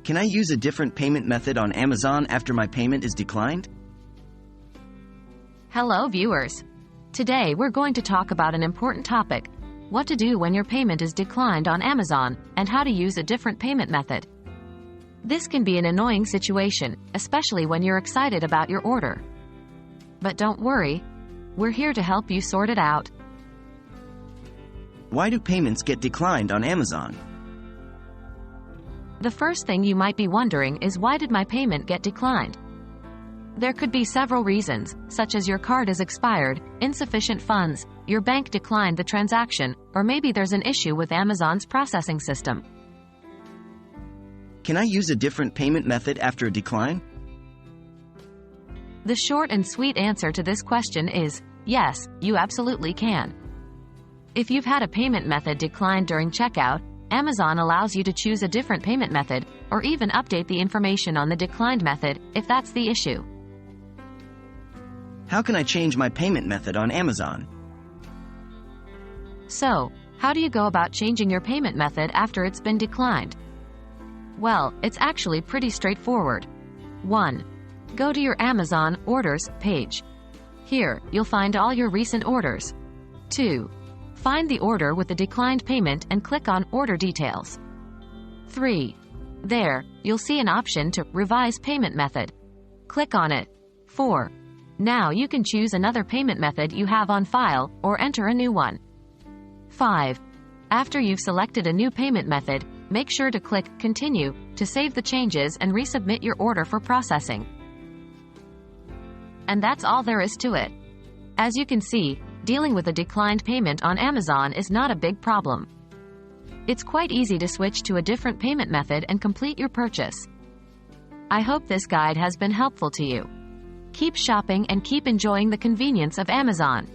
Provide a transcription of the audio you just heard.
Can I use a different payment method on Amazon after my payment is declined? Hello viewers. Today we're going to talk about an important topic: what to do when your payment is declined on Amazon, and how to use a different payment method. This can be an annoying situation, especially when you're excited about your order. But don't worry, we're here to help you sort it out. Why do payments get declined on Amazon? The first thing you might be wondering is, why did my payment get declined? There could be several reasons, such as your card is expired, insufficient funds, your bank declined the transaction, or maybe there's an issue with Amazon's processing system. Can I use a different payment method after a decline? The short and sweet answer to this question is, yes, you absolutely can. If you've had a payment method declined during checkout, Amazon allows you to choose a different payment method, or even update the information on the declined method, if that's the issue. How can I change my payment method on Amazon? So, how do you go about changing your payment method after it's been declined? Well, it's actually pretty straightforward. 1. Go to your Amazon Orders page. Here, you'll find all your recent orders. 2. Find the order with the declined payment and click on Order Details. 3. There, you'll see an option to Revise Payment Method. Click on it. 4. Now you can choose another payment method you have on file, or enter a new one. 5. After you've selected a new payment method, make sure to click Continue to save the changes and resubmit your order for processing. And that's all there is to it. As you can see, dealing with a declined payment on Amazon is not a big problem. It's quite easy to switch to a different payment method and complete your purchase. I hope this guide has been helpful to you. Keep shopping and keep enjoying the convenience of Amazon.